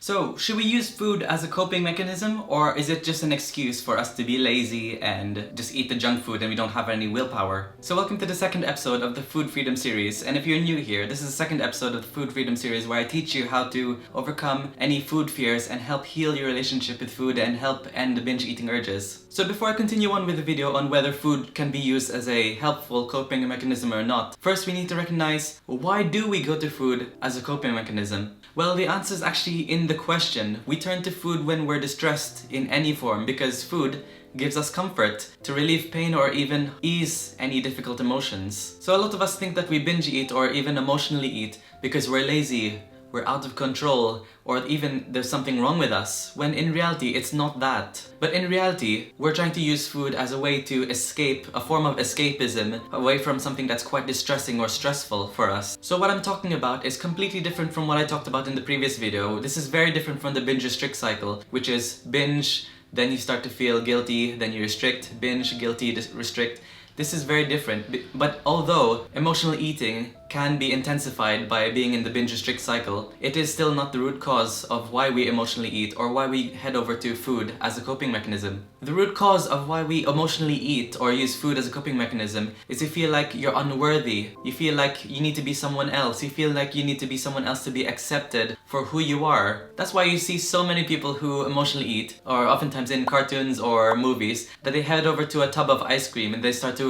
So, should we use food as a coping mechanism, or is it just an excuse for us to be lazy and just eat the junk food and we don't have any willpower? So welcome to the second episode of the Food Freedom series, and if you're new here, this is the second episode of the Food Freedom series where I teach you how to overcome any food fears and help heal your relationship with food and help end binge eating urges. So before I continue on with the video on whether food can be used as a helpful coping mechanism or not, first we need to recognize, why do we go to food as a coping mechanism? Well, the answer is actually in the question. We turn to food when we're distressed in any form because food gives us comfort to relieve pain or even ease any difficult emotions. So a lot of us think that we binge eat or even emotionally eat because we're lazy, we're out of control, or even there's something wrong with us, when in reality it's not that. But in reality, we're trying to use food as a way to escape, a form of escapism, away from something that's quite distressing or stressful for us. So what I'm talking about is completely different from what I talked about in the previous video. This is very different from the binge restrict cycle, which is binge, then you start to feel guilty, then you restrict, binge, guilty, restrict. This is very different, but although emotional eating can be intensified by being in the binge restrict cycle, it is still not the root cause of why we emotionally eat or why we head over to food as a coping mechanism. The root cause of why we emotionally eat or use food as a coping mechanism is you feel like you're unworthy, you feel like you need to be someone else, you feel like you need to be someone else to be accepted for who you are. That's why you see so many people who emotionally eat, or oftentimes in cartoons or movies, that they head over to a tub of ice cream and they start to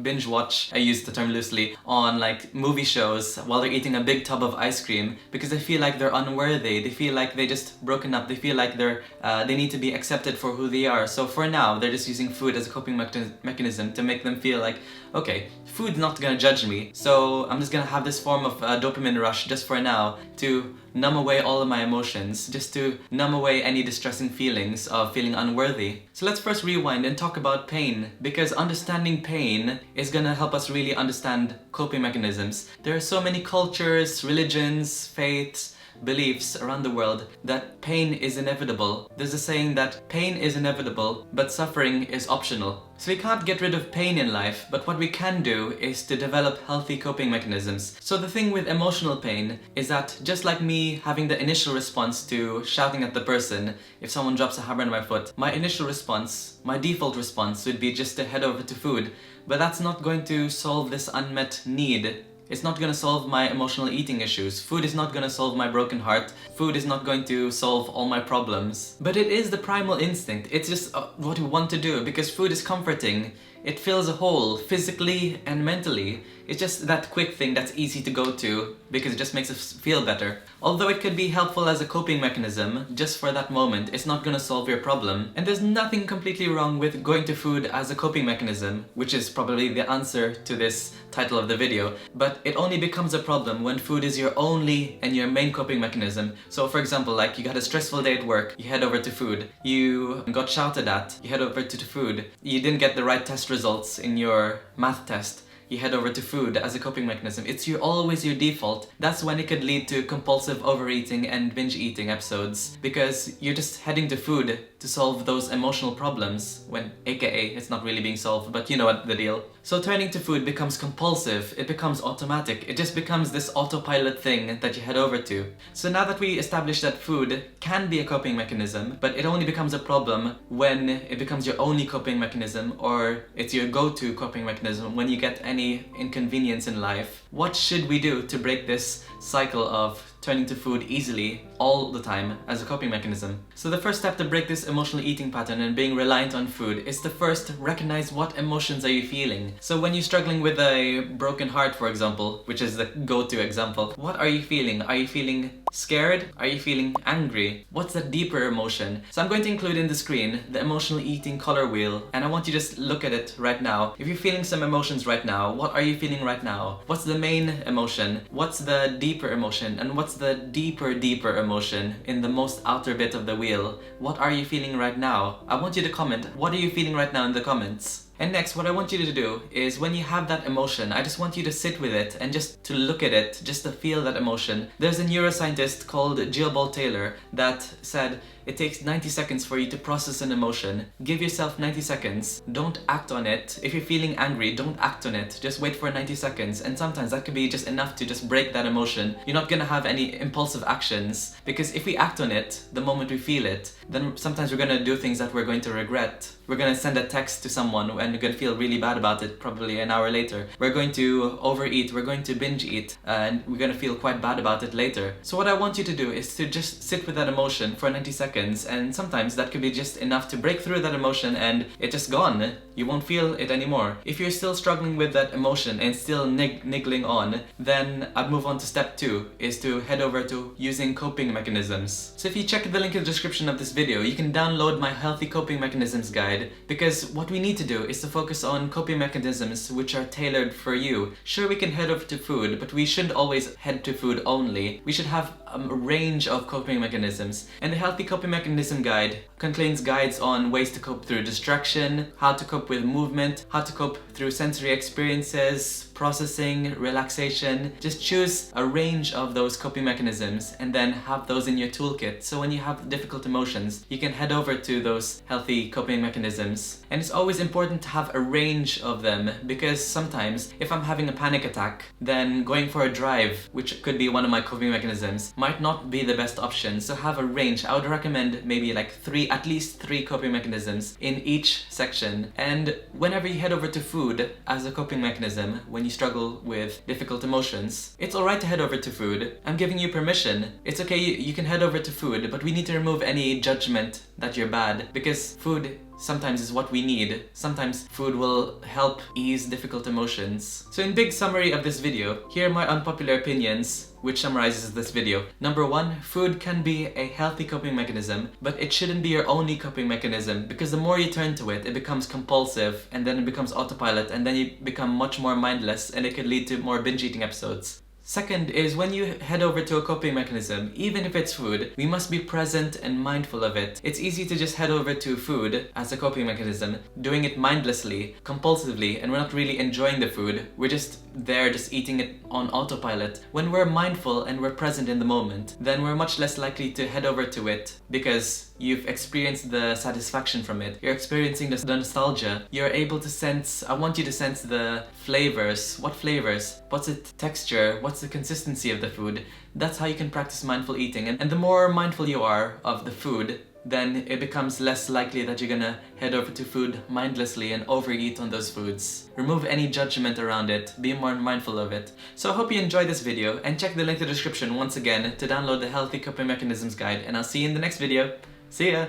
binge watch, I use the term loosely, on movie shows while they're eating a big tub of ice cream because they feel like they're unworthy, they feel like they just broken up, they feel like they need to be accepted for who they are. So for now, they're just using food as a coping mechanism to make them feel like, okay, food's not gonna judge me, so I'm just gonna have this form of dopamine rush just for now to numb away all of my emotions, just to numb away any distressing feelings of feeling unworthy. So let's first rewind and talk about pain, because understanding pain is gonna help us really understand coping mechanisms. There are so many cultures, religions, faiths, beliefs around the world that pain is inevitable. There's a saying that pain is inevitable, but suffering is optional. So we can't get rid of pain in life, but what we can do is to develop healthy coping mechanisms. So the thing with emotional pain is that just like me having the initial response to shouting at the person if someone drops a hammer on my foot, my initial response, my default response would be just to head over to food. But that's not going to solve this unmet need. It's not gonna solve my emotional eating issues. Food is not gonna solve my broken heart. Food is not going to solve all my problems. But it is the primal instinct. It's just what we want to do because food is comforting. It fills a hole physically and mentally. It's just that quick thing that's easy to go to because it just makes us feel better. Although it could be helpful as a coping mechanism, just for that moment, it's not gonna solve your problem. And there's nothing completely wrong with going to food as a coping mechanism, which is probably the answer to this title of the video. But it only becomes a problem when food is your only and your main coping mechanism. So for example, you had a stressful day at work, you head over to food. You got shouted at, you head over to food. You didn't get the right test results in your math test, you head over to food as a coping mechanism. It's always your default. That's when it could lead to compulsive overeating and binge eating episodes, because you're just heading to food to solve those emotional problems when, aka, it's not really being solved, but you know what the deal. So turning to food becomes compulsive, it becomes automatic, it just becomes this autopilot thing that you head over to. So now that we established that food can be a coping mechanism, but it only becomes a problem when it becomes your only coping mechanism, or it's your go-to coping mechanism when you get any inconvenience in life. What should we do to break this cycle of turning to food easily all the time as a coping mechanism? So the first step to break this emotional eating pattern and being reliant on food is to first recognize what emotions are you feeling. So when you're struggling with a broken heart, for example, which is the go-to example, what are you feeling? Are you feeling scared? Are you feeling angry? What's the deeper emotion? So I'm going to include in the screen the emotional eating color wheel, and I want you to just look at it right now. If you're feeling some emotions right now, what are you feeling right now? What's the main emotion? What's the deeper emotion? And what's the deeper emotion in the most outer bit of the wheel? What are you feeling right now? I want you to comment. What are you feeling right now in the comments? And next, what I want you to do is when you have that emotion, I just want you to sit with it and just to look at it, just to feel that emotion. There's a neuroscientist called Jill Taylor that said it takes 90 seconds for you to process an emotion. Give yourself 90 seconds. Don't act on it. If you're feeling angry, don't act on it. Just wait for 90 seconds. And sometimes that could be just enough to just break that emotion. You're not gonna have any impulsive actions, because if we act on it the moment we feel it, then sometimes we're gonna do things that we're going to regret. We're gonna send a text to someone and we're gonna feel really bad about it probably an hour later. We're going to overeat, we're going to binge eat, and we're gonna feel quite bad about it later. So what I want you to do is to just sit with that emotion for 90 seconds, and sometimes that could be just enough to break through that emotion and it's just gone. You won't feel it anymore. If you're still struggling with that emotion and still niggling on, then I'd move on to step 2, is to head over to using coping mechanisms. So if you check the link in the description of this video, you can download my Healthy Coping Mechanisms guide, because what we need to do is to focus on coping mechanisms which are tailored for you. Sure, we can head over to food, but we shouldn't always head to food only. We should have a range of coping mechanisms. And the Healthy Coping Mechanism guide contains guides on ways to cope through distraction, how to cope with movement, how to cope through sensory experiences, processing, relaxation. Just choose a range of those coping mechanisms and then have those in your toolkit, so when you have difficult emotions, you can head over to those healthy coping mechanisms. And it's always important to have a range of them, because sometimes if I'm having a panic attack, then going for a drive, which could be one of my coping mechanisms, might not be the best option. So have a range. I would recommend maybe like at least three coping mechanisms in each section. And whenever you head over to food as a coping mechanism, when you struggle with difficult emotions, it's alright to head over to food. I'm giving you permission. It's okay, you can head over to food, but we need to remove any judgment that you're bad, because food sometimes is what we need. Sometimes food will help ease difficult emotions. So in big summary of this video, here are my unpopular opinions which summarizes this video. Number 1, food can be a healthy coping mechanism, but it shouldn't be your only coping mechanism, because the more you turn to it, it becomes compulsive, and then it becomes autopilot, and then you become much more mindless, and it could lead to more binge eating episodes. Second is, when you head over to a coping mechanism, even if it's food, we must be present and mindful of it. It's easy to just head over to food as a coping mechanism, doing it mindlessly, compulsively, and we're not really enjoying the food. We're just there, just eating it on autopilot. When we're mindful and we're present in the moment, then we're much less likely to head over to it, because you've experienced the satisfaction from it. You're experiencing the nostalgia. You're able to sense, I want you to sense the flavors. What flavors? What's the texture? What's the consistency of the food? That's how you can practice mindful eating. And the more mindful you are of the food, then it becomes less likely that you're gonna head over to food mindlessly and overeat on those foods. Remove any judgment around it, be more mindful of it. So I hope you enjoyed this video, and check the link in the description once again to download the Healthy Coping Mechanisms guide, and I'll see you in the next video. See ya!